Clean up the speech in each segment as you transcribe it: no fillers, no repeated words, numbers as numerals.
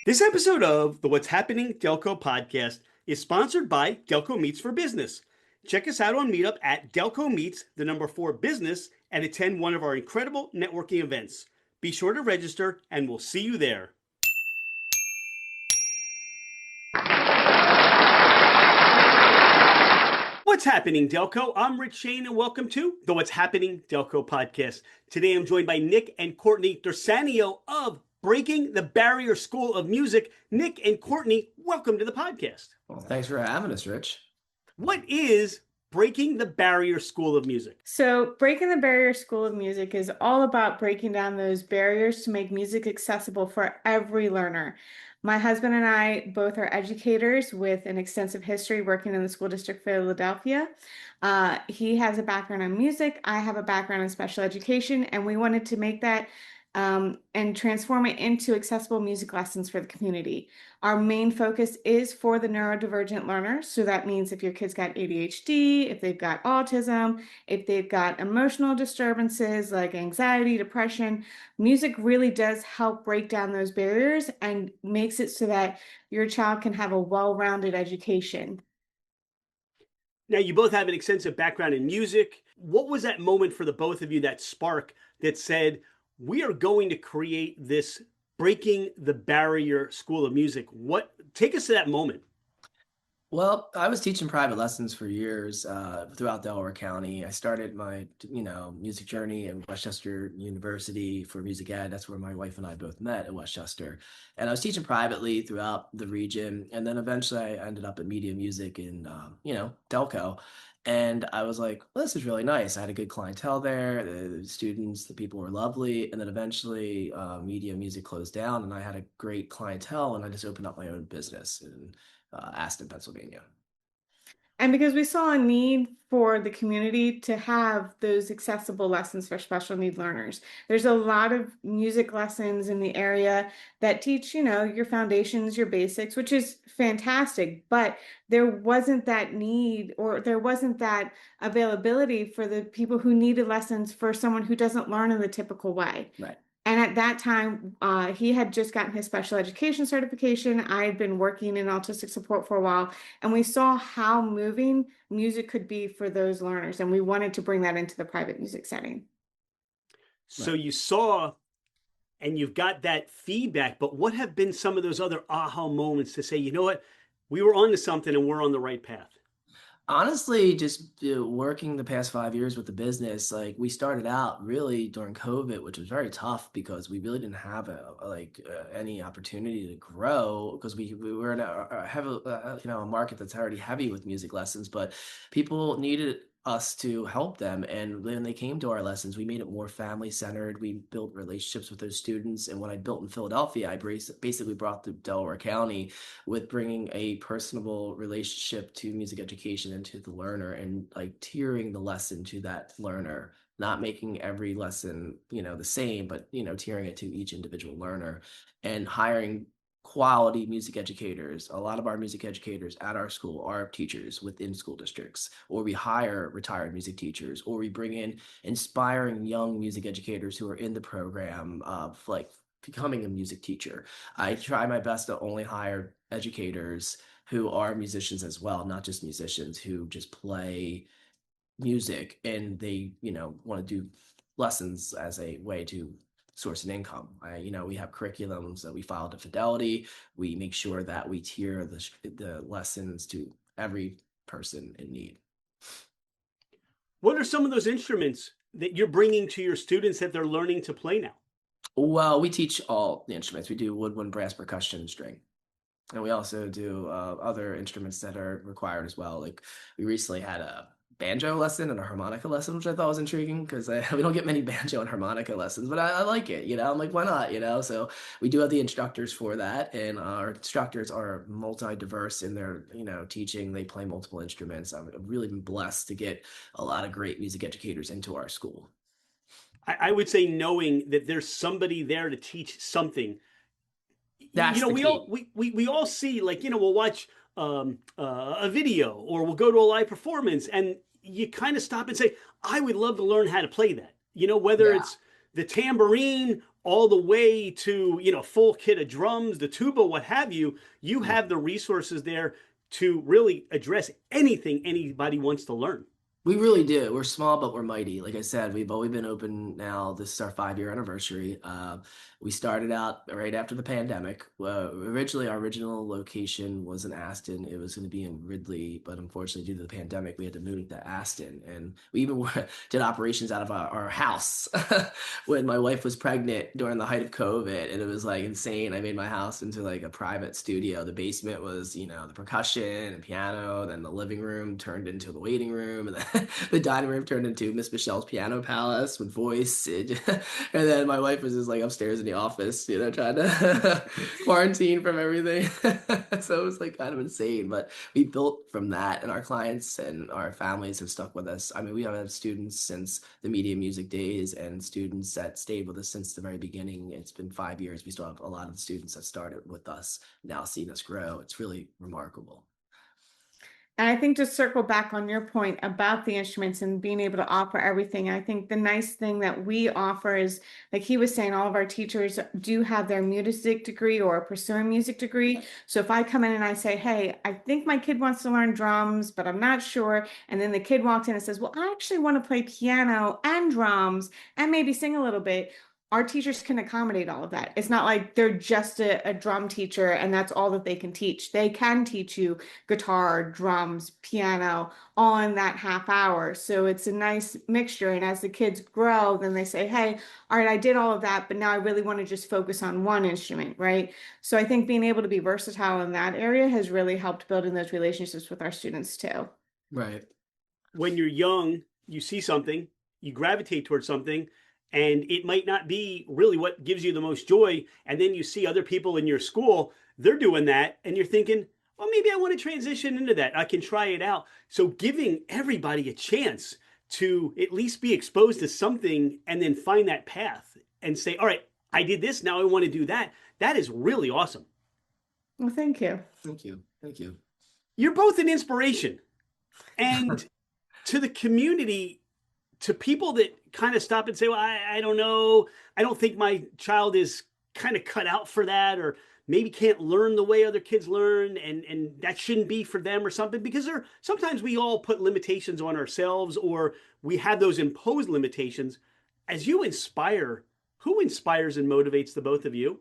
This episode of the What's Happening Delco podcast is sponsored by Delco Meets for Business. Check us out on Meetup at Delco Meets, the number 4 business, and attend one of our incredible networking events. Be sure to register, and we'll see you there. What's happening, Delco? I'm Rich Shane, and welcome to the What's Happening Delco podcast. Today, I'm joined by Nick and Cortney D'Orsaneo of Breaking the Barrier School of Music. Nick and Cortney, welcome to the podcast. Well, thanks for having us, Rich. What is Breaking the Barrier School of Music? So, Breaking the Barrier School of Music is all about breaking down those barriers to make music accessible for every learner. My husband and I both are educators with an extensive history working in the school district of Philadelphia. He has a background in music. I have a background in special education, and we wanted to make that and transform it into accessible music lessons for the community. Our main focus is for the neurodivergent learners. So that means if your kid's got ADHD, if they've got autism, if they've got emotional disturbances like anxiety, depression, music really does help break down those barriers and makes it so that your child can have a well-rounded education. Now, you both have an extensive background in music. What was that moment for the both of you, that spark that said, we are going to create this Breaking the Barrier School of Music? Take us to that moment. Well, I was teaching private lessons for years throughout Delaware County. I started my, music journey at Westchester University for music ed. That's where my wife and I both met, at Westchester. And I was teaching privately throughout the region. And then eventually I ended up at Media Music in, Delco. And I was like, well, this is really nice. I had a good clientele there. The students, the people were lovely. And then eventually Media Music closed down and I had a great clientele and I just opened up my own business in Aston, Pennsylvania. And because we saw a need for the community to have those accessible lessons for special need learners. There's a lot of music lessons in the area that teach, your foundations, your basics, which is fantastic, but there wasn't that need or there wasn't that availability for the people who needed lessons for someone who doesn't learn in the typical way. Right. And at that time, he had just gotten his special education certification. I had been working in autistic support for a while, and we saw how moving music could be for those learners. And we wanted to bring that into the private music setting. So you saw and you've got that feedback, but what have been some of those other aha moments to say, you know what, we were onto something and we're on the right path? Honestly, just working the past 5 years with the business, like we started out really during COVID, which was very tough because we really didn't have any opportunity to grow because we were in a heavy, a market that's already heavy with music lessons, but people needed us to help them. And when they came to our lessons, we made it more family centered. We built relationships with those students. And what I built in Philadelphia, I basically brought to Delaware County with bringing a personable relationship to music education and to the learner and like tiering the lesson to that learner, not making every lesson, the same, but, tiering it to each individual learner and hiring quality music educators. A lot of our music educators at our school are teachers within school districts, or we hire retired music teachers, or we bring in inspiring young music educators who are in the program of like becoming a music teacher. I try my best to only hire educators who are musicians as well, not just musicians who just play music and they, want to do lessons as a way to source an income. We have curriculums that we file to Fidelity. We make sure that we tier the lessons to every person in need. What are some of those instruments that you're bringing to your students that they're learning to play now? Well, we teach all the instruments. We do woodwind, brass, percussion, and string. And we also do other instruments that are required as well. Like we recently had a banjo lesson and a harmonica lesson, which I thought was intriguing because we don't get many banjo and harmonica lessons, but I like it, I'm like, why not, so we do have the instructors for that. And our instructors are multi-diverse in their, teaching. They play multiple instruments. I've really been blessed to get a lot of great music educators into our school. I would say knowing that there's somebody there to teach something. That's we all see, like, we'll watch a video or we'll go to a live performance and you kind of stop and say, I would love to learn how to play that, whether it's the tambourine all the way to, full kit of drums, the tuba, what have you. You Yeah. have the resources there to really address anything anybody wants to learn. We really do. We're small, but we're mighty. Like I said, we've only been open now. This is our 5-year anniversary. We started out right after the pandemic. Originally, our original location was in Aston. It was going to be in Ridley, but unfortunately, due to the pandemic, we had to move to Aston. And we even did operations out of our house when my wife was pregnant during the height of COVID. And it was like insane. I made my house into like a private studio. The basement was, the percussion and piano. Then the living room turned into the waiting room. And then the dining room turned into Miss Michelle's piano palace with voice. And then my wife was just like upstairs in the office, trying to quarantine from everything. So it was like kind of insane. But we built from that, and our clients and our families have stuck with us. I mean, we have had students since the media music days and students that stayed with us since the very beginning. It's been 5 years. We still have a lot of the students that started with us now seeing us grow. It's really remarkable. And I think to circle back on your point about the instruments and being able to offer everything, I think the nice thing that we offer is, like he was saying, all of our teachers do have their music degree or pursue a music degree. So if I come in and I say, hey, I think my kid wants to learn drums, but I'm not sure. And then the kid walks in and says, well, I actually want to play piano and drums and maybe sing a little bit. Our teachers can accommodate all of that. It's not like they're just a drum teacher and that's all that they can teach. They can teach you guitar, drums, piano, all in that half hour. So it's a nice mixture. And as the kids grow, then they say, hey, all right, I did all of that, but now I really want to just focus on one instrument, right? So I think being able to be versatile in that area has really helped building those relationships with our students too. Right. When you're young, you see something, you gravitate towards something, and it might not be really what gives you the most joy. And then you see other people in your school, they're doing that, and you're thinking, well, maybe I want to transition into that. I can try it out. So giving everybody a chance to at least be exposed to something and then find that path and say, all right, I did this, now I want to do that. That is really awesome. Well, thank you. Thank you. Thank you. You're both an inspiration. And to the community, to people that kind of stop and say, well, I don't know. I don't think my child is kind of cut out for that, or maybe can't learn the way other kids learn, and that shouldn't be for them or something, because sometimes we all put limitations on ourselves, or we have those imposed limitations. As you inspire, who inspires and motivates the both of you?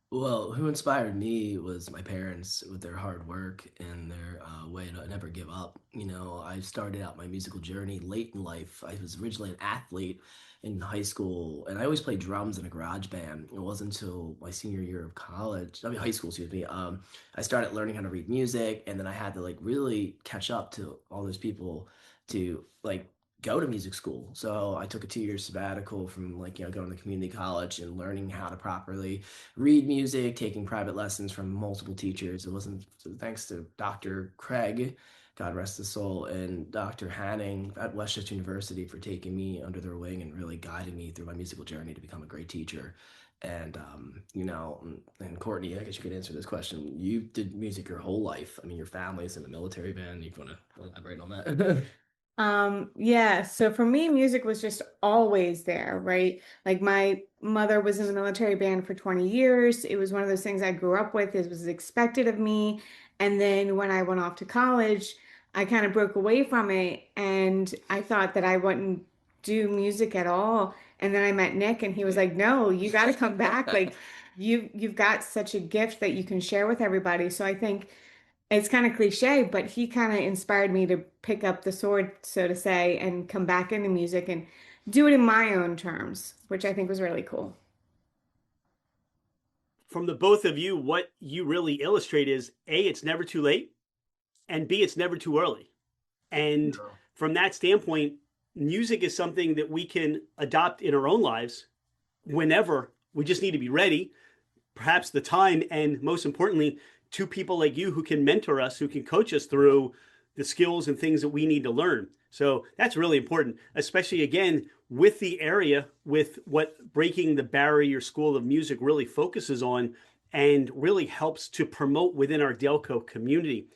Well, who inspired me was my parents with their hard work and their way to never give up. I started out my musical journey late in life. I was originally an athlete in high school, and I always played drums in a garage band. It wasn't until my senior year of college, I mean high school, excuse me. I started learning how to read music, and then I had to like really catch up to all those people to like go to music school. So I took a 2-year sabbatical from like, going to community college and learning how to properly read music, taking private lessons from multiple teachers. It wasn't thanks to Dr. Craig, God rest his soul, and Dr. Hanning at Westchester University for taking me under their wing and really guiding me through my musical journey to become a great teacher. And and Courtney, I guess you could answer this question. You did music your whole life. I mean, your family's in the military band. You want to elaborate on that? Yeah, so for me, music was just always there, right? Like my mother was in the military band for 20 years. It was one of those things I grew up with. It was expected of me. And then when I went off to college, I kind of broke away from it and I thought that I wouldn't do music at all. And then I met Nick and he was like, "No, you got to come back. Like you've got such a gift that you can share with everybody." So I think it's kind of cliche, but he kind of inspired me to pick up the sword, so to say, and come back into music and do it in my own terms, which I think was really cool. From the both of you, what you really illustrate is A, it's never too late, and B, it's never too early. And No. from that standpoint, music is something that we can adopt in our own lives whenever. We just need to be ready, perhaps the time, and most importantly, two people like you who can mentor us, who can coach us through the skills and things that we need to learn. So that's really important, especially again with the area, with what Breaking the Barrier School of Music really focuses on and really helps to promote within our Delco community.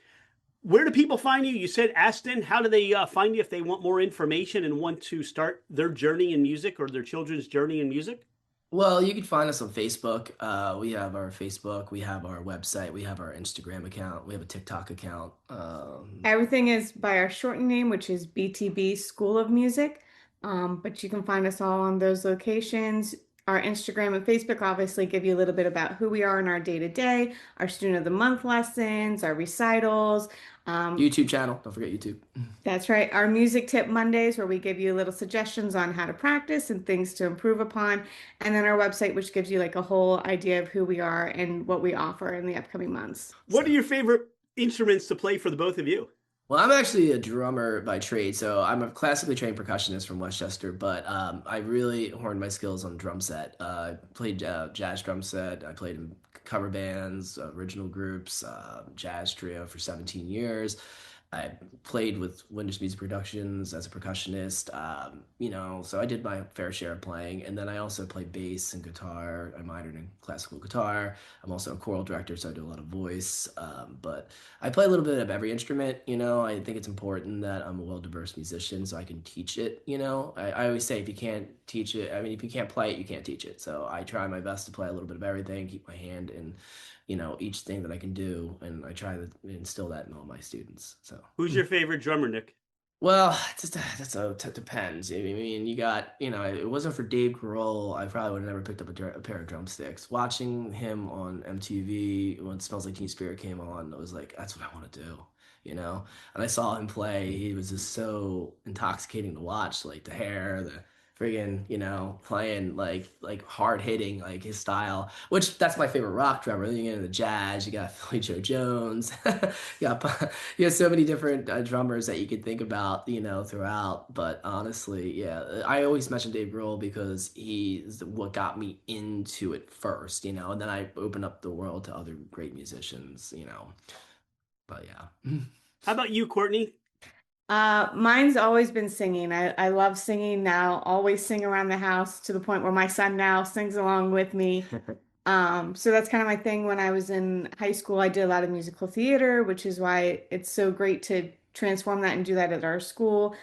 Where do people find you? You said Aston. How do they find you if they want more information and want to start their journey in music or their children's journey in music? Well, you can find us on Facebook. We have our Facebook, we have our website, we have our Instagram account, we have a TikTok account. Everything is by our shortened name, which is BTB School of Music. But you can find us all on those locations. Our Instagram and Facebook obviously give you a little bit about who we are in our day to day, our student of the month lessons, our recitals. Um, YouTube channel, don't forget YouTube. that's right, our music tip Mondays, where we give you little suggestions on how to practice and things to improve upon. And then our website, which gives you like a whole idea of who we are and what we offer in the upcoming months. What are So. your favorite instruments to play for the both of you? Well, I'm actually a drummer by trade, so I'm a classically trained percussionist from Westchester, but I really honed my skills on drum set. I played jazz drum set. I played in cover bands, original groups, jazz trio for 17 years. I played with Windows Music Productions as a percussionist, so I did my fair share of playing. And then I also play bass and guitar. I minored in classical guitar. I'm also a choral director, so I do a lot of voice. But I play a little bit of every instrument. I think it's important that I'm a well-diverse musician so I can teach it. I always say if you can't teach it, I mean, if you can't play it, you can't teach it. So I try my best to play a little bit of everything, keep my hand in each thing that I can do, and I try to instill that in all my students. So, Who's your favorite drummer, Nick? well, it depends. I mean, you got, if it wasn't for Dave Grohl, I probably would have never picked up a pair of drumsticks. Watching him on MTV when Smells Like Teen Spirit came on, I was like, that's what I want to do. And I saw him play. He was just so intoxicating to watch, like the hair, the friggin', playing like hard hitting, like his style, which that's my favorite rock drummer. Then you get into the jazz, you got Philly Joe Jones, you got you have so many different drummers that you could think about, throughout. But honestly, yeah, I always mention Dave Grohl because he's what got me into it first, and then I opened up the world to other great musicians. But yeah. How about you, Courtney? Mine's always been singing. I love singing now, always sing around the house to the point where my son now sings along with me. So that's kind of my thing. When I was in high school, I did a lot of musical theater, which is why it's so great to transform that and do that at our school.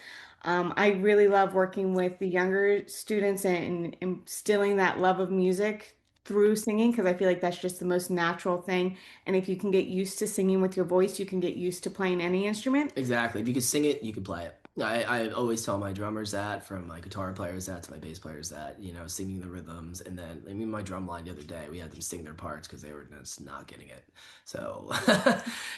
I really love working with the younger students and instilling that love of music through singing because I feel like that's just the most natural thing. And if you can get used to singing with your voice, you can get used to playing any instrument. Exactly. If you can sing it, you can play it. I always tell my drummers that, from my guitar players that to my bass players that, singing the rhythms. And then, I mean, my drum line the other day, we had them sing their parts because they were just not getting it. So,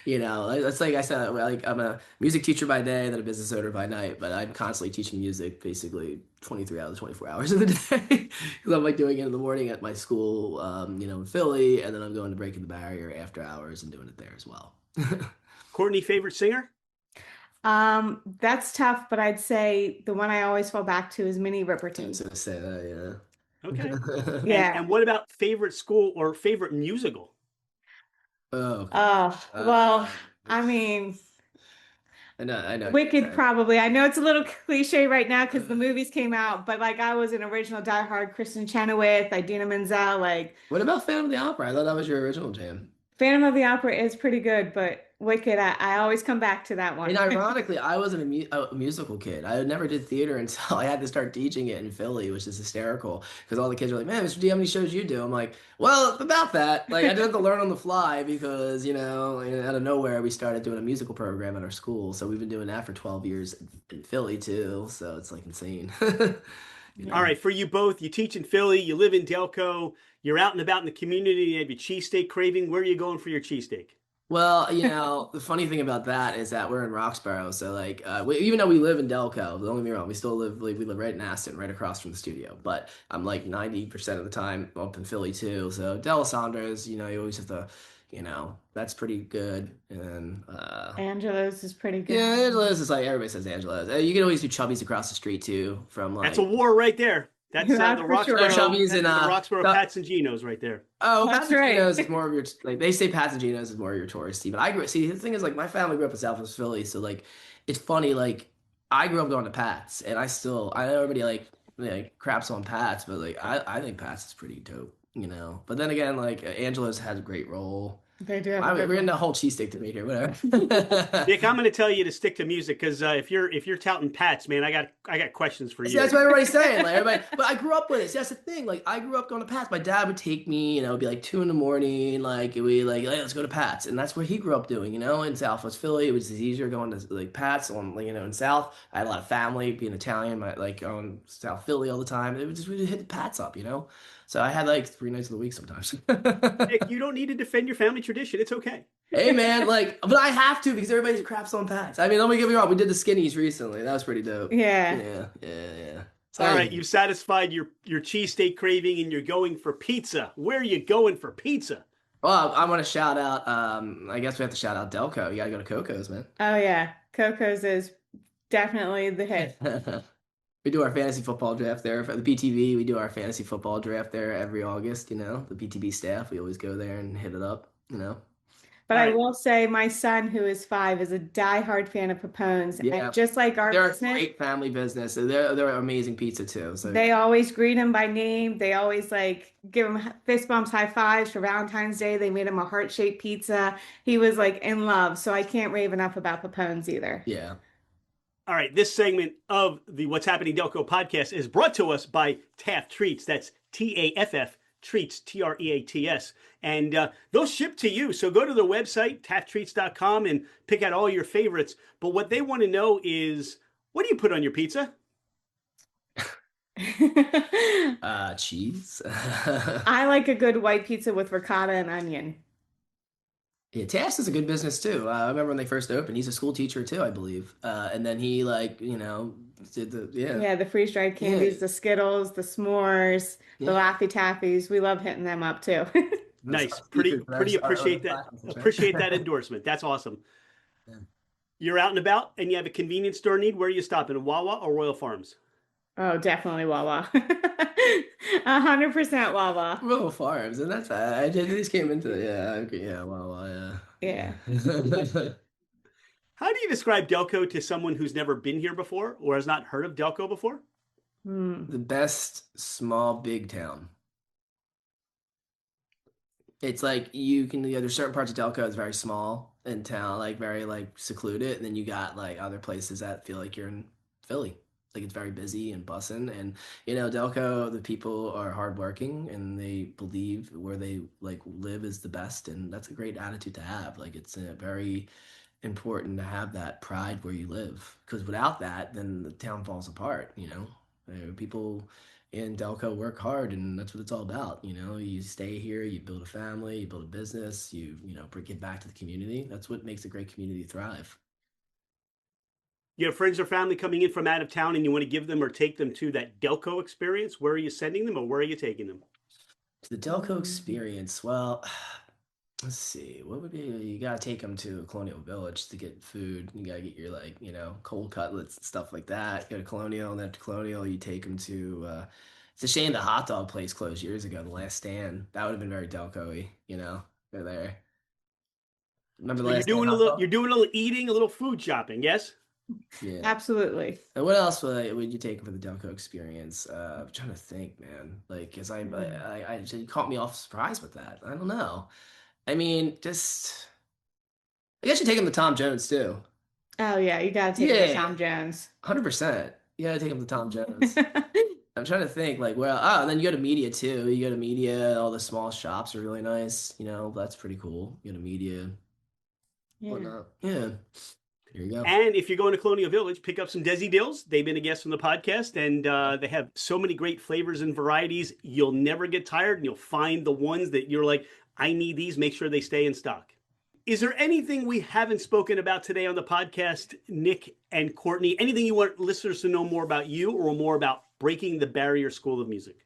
it's like I said, like I'm a music teacher by day, then a business owner by night, but I'm constantly teaching music basically 23 out of the 24 hours of the day because I'm like doing it in the morning at my school, in Philly, and then I'm going to Breaking the Barrier after hours and doing it there as well. Courtney, favorite singer? That's tough, but I'd say the one I always fall back to is Minnie I Riperton. was gonna say that, Okay. yeah. And Yeah. and what about favorite school or favorite musical? Oh, Oh, well, I mean, I know what you're Wicked saying. probably. I know it's a little cliche right now because the movies came out, but like I was an original diehard Kristen Chenoweth, Idina Menzel, like What about Phantom of the Opera? I thought that was your original jam. Phantom of the Opera is pretty good, but Wicked, I always come back to that And one. ironically, I wasn't a musical kid. I never did theater until I had to start teaching it in Philly, which is hysterical because all the kids are like, "Man, Mr. D, how many shows you do?" I'm like, "Well, about that." Like, I did have to learn on the fly because, out of nowhere, we started doing a musical program at our school. So we've been doing that for 12 years in Philly too. So it's like insane. You All know? right, for you both, you teach in Philly, you live in Delco, you're out and about in the community, you have your cheesesteak craving. Where are you going for your cheesesteak? Well, the funny thing about that is that we're in Roxborough, so like, even though we live in Delco, don't get me wrong, we still live like, we live right in Aston, right across from the studio. But I'm like 90% of the time up in Philly too. So Delisandro's, you always have to, that's pretty good. And Angelo's is pretty good. yeah, Angela's is like everybody says Angela's. You can always do Chubby's across the street too, from That's a like war right there. That's That's the for sure. Chubby's and Roxborough Pats and Ginos right there. Oh, That's right. Pasagenos is more of your like they say Pasagenos is more of your touristy, but see the thing is like my family grew up in Southwest Philly, so like it's funny like I grew up going to Pats, and I know everybody like craps on Pats, but like I think Pats is pretty dope. But then again, like Angela's has a great role. They do have a We're good in one. the whole cheesesteak debate here, whatever. Nick, I'm going to tell you to stick to music because if you're touting Pats, man, I got questions for See, you. that's what everybody's saying. Like everybody, but I grew up with it. See, that's the thing. Like I grew up going to Pat's. My dad would take me, it'd be like 2 in the morning. Like we like, hey, let's go to Pat's, and that's what he grew up doing. In Southwest Philly, it was just easier going to like Pat's on, like, in South. I had a lot of family being Italian, like on South Philly all the time. It was just we hit the Pat's up. So I had like 3 nights of the week sometimes. Nick, you don't need to defend your family tradition. It's okay. Hey man, but I have to because everybody's craps on Pat's. I mean, let me get me wrong. We did the skinnies recently. That was pretty dope. Yeah. Yeah. So All right, you've satisfied your cheesesteak craving and you're going for pizza. Where are you going for pizza? well, I want to shout out. I guess we have to shout out Delco. You got to go to Coco's, man. Oh yeah. Coco's is definitely the hit. We do our fantasy football draft there for the PTV. We do our fantasy football draft there every August. The PTV staff. We always go there and hit it up. But All I right. will say my son, who is 5, is a diehard fan of Papone's. Yeah. And just like our They're a business, great family business. So they're amazing pizza too. So they always greet him by name. They always like give him fist bumps, high fives for Valentine's Day. They made him a heart-shaped pizza. He was like in love. So I can't rave enough about Papone's either. yeah. All right, this segment of the What's Happening Delco podcast is brought to us by Taft Treats. That's TAFF Treats, TREATS. And they'll ship to you. So go to their website, tafttreats.com, and pick out all your favorites. But what they want to know is, what do you put on your pizza? Cheese. I like a good white pizza with ricotta and onion. Yeah, Tass is a good business too. I remember when they first opened. He's a school teacher too, I believe. And then he did Yeah, the freeze-dried candies, the Skittles, the s'mores, the Yeah. Laffy Taffies. We love hitting them up too. Nice. Pretty appreciate that. Appreciate that endorsement. That's awesome. Yeah. You're out and about and you have a convenience store need. Where are you stopping? Wawa or Royal Farms? Oh, definitely Wawa. 100% Wawa. Rural Farms, and that's I just came into it. Yeah, okay, yeah, well, Yeah. How do you describe Delco to someone who's never been here before or has not heard of Delco before? The best small big town. It's like there's certain parts of Delco that's very small in town, like very like secluded, and then you got like other places that feel like you're in Philly. Like it's very busy and bussing, and Delco, the people are hardworking and they believe where they like live is the best, and that's a great attitude to have. Like it's very important to have that pride where you live, because without that, then the town falls apart. People in Delco work hard, and that's what it's all about. You stay here, you build a family, you build a business, give back to the community. That's what makes a great community thrive. You have friends or family coming in from out of town and you want to give them or take them to that Delco experience. Where are you sending them or where are you taking them? To the Delco experience, well, let's see. What would be? You gotta take them to Colonial Village to get food. You gotta get your cold cutlets and stuff like that. Go to Colonial, and then after Colonial, you take them to. It's a shame the hot dog place closed years ago. The Last Stand. That would have been very Delco-y. Go there. Remember the So Last Stand hot dog? you're doing a little eating, a little food shopping, yes? Yeah. Absolutely. And what else would you take for the Delco experience? I'm trying to think, man. Like, cause you caught me off surprise with that. I don't know. I mean, I guess you take him to Tom Jones too. Oh yeah, you gotta take it to Tom Jones. 100%. You gotta take him to Tom Jones. I'm trying to think, like, and then you go to Media too. You go to Media, all the small shops are really nice. That's pretty cool. You go to Media, Yeah. whatnot. Yeah. Here you go. And if you're going to Colonial Village, pick up some Desi Dills. They've been a guest on the podcast, and they have so many great flavors and varieties. You'll never get tired, and you'll find the ones that you're like, I need these. Make sure they stay in stock. Is there anything we haven't spoken about today on the podcast, Nick and Cortney? Anything you want listeners to know more about you or more about Breaking the Barrier School of Music?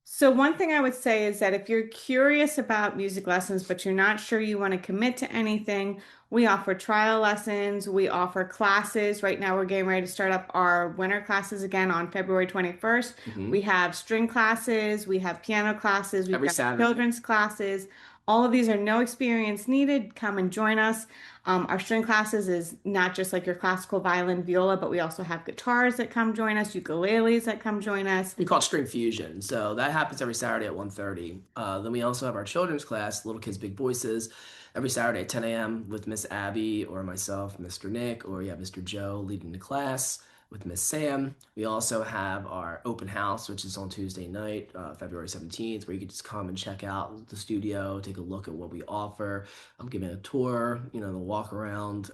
So one thing I would say is that if you're curious about music lessons, but you're not sure you want to commit to anything, we offer trial lessons. We offer classes. Right now, we're getting ready to start up our winter classes again on February 21st. Mhm. We have string classes. We have piano classes. We've Every got Saturday. children's classes. All of these are no experience needed. Come and join us. Our string classes is not just like your classical violin, viola, but we also have guitars that come join us, ukuleles that come join us. We call it String Fusion. So that happens every Saturday at 1:30. Then we also have our children's class, Little Kids Big Voices, every Saturday at 10 a.m. with Miss Abby or myself, Mr. Nick, or Mr. Joe leading the class with Miss Sam. We also have our open house, which is on Tuesday night, February 17th, where you can just come and check out the studio, take a look at what we offer. I'm giving a tour, the walk around.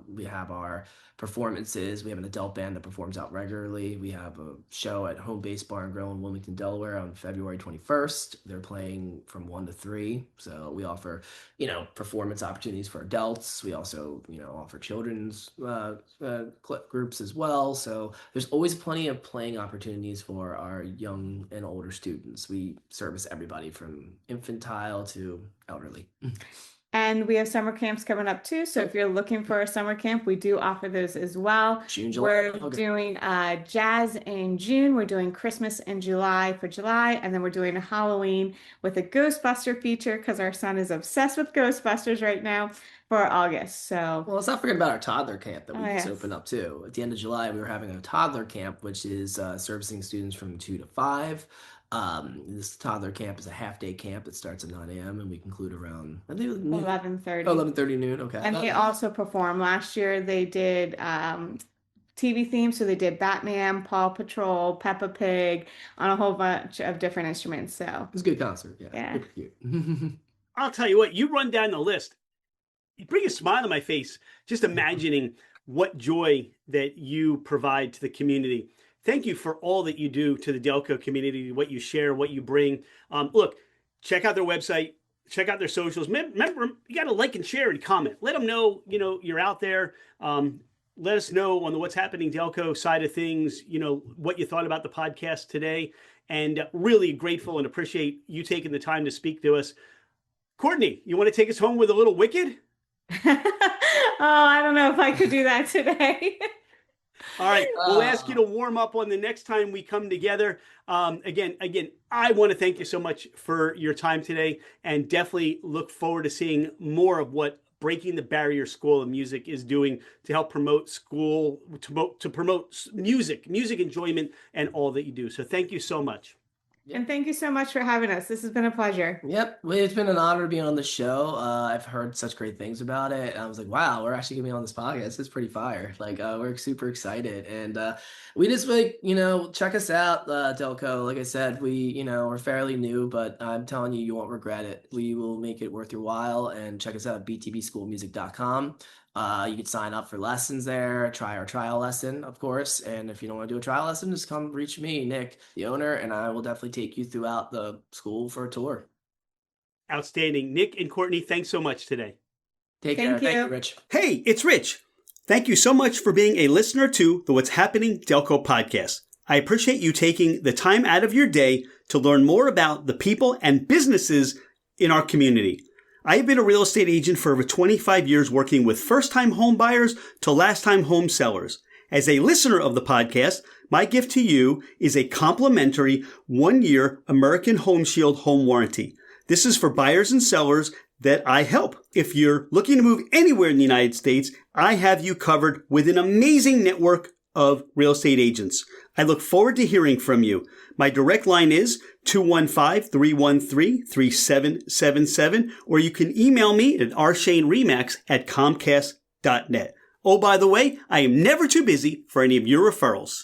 We have our performances. We have an adult band that performs out regularly. We have a show at Home Base Bar and Grill in Wilmington, Delaware on February 21st. They're playing from 1 to 3. So we offer, performance opportunities for adults. We also, offer children's groups as well. So there's always plenty of playing opportunities for our young and older students. We service everybody from infantile to elderly. And we have summer camps coming up too. So if you're looking for a summer camp, we do offer those as well. June, July. We're doing jazz in June. We're doing Christmas in July for July. And then we're doing a Halloween with a Ghostbuster feature because our son is obsessed with Ghostbusters right now for August. So, well, let's not forget about our toddler camp that we just yes. opened up too. At the end of July, we were having a toddler camp, which is servicing students from 2 to 5. This toddler camp is a half-day camp that starts at 9 a.m. and we conclude around 11:30. 11:30 noon. Okay. And they also perform. Last year they did TV themes, so they did Batman, Paw Patrol, Peppa Pig on a whole bunch of different instruments. So it was a good concert. Yeah. Cute. I'll tell you what, you run down the list, you bring a smile on my face just imagining what joy that you provide to the community. Thank you for all that you do to the Delco community, what you share, what you bring. Look, check out their website, check out their socials. Remember, you got to like and share and comment. Let them know, you're out there. Let us know on the What's Happening Delco side of things, what you thought about the podcast today. And really grateful and appreciate you taking the time to speak to us. Courtney, you want to take us home with a little Wicked? Oh, I don't know if I could do that today. All right, we'll ask you to warm up on the next time we come together. Again, I want to thank you so much for your time today, and definitely look forward to seeing more of what Breaking the Barrier School of Music is doing to help promote school, to promote music enjoyment, and all that you do. So thank you so much. And thank you so much for having us. This has been a pleasure. Yep. It's been an honor to be on the show. I've heard such great things about it. And I was like, wow, we're actually going to be on this podcast. It's pretty fire. We're super excited. And we just check us out, Delco. Like I said, we're fairly new, but I'm telling you, you won't regret it. We will make it worth your while. And check us out at btbschoolmusic.com. You can sign up for lessons there, try our trial lesson, of course. And if you don't want to do a trial lesson, just come reach me, Nick, the owner, and I will definitely take you throughout the school for a tour. Outstanding. Nick and Courtney, thanks so much today. Take care. Thank you, Rich. Hey, it's Rich. Thank you so much for being a listener to the What's Happening Delco podcast. I appreciate you taking the time out of your day to learn more about the people and businesses in our community. I have been a real estate agent for over 25 years, working with first-time home buyers to last-time home sellers. As a listener of the podcast, my gift to you is a complimentary 1-year American Home Shield home warranty. This is for buyers and sellers that I help. If you're looking to move anywhere in the United States, I have you covered with an amazing network of real estate agents. I look forward to hearing from you. My direct line is 215-313-3777, or you can email me at rshaneremax@comcast.net. Oh, by the way, I am never too busy for any of your referrals.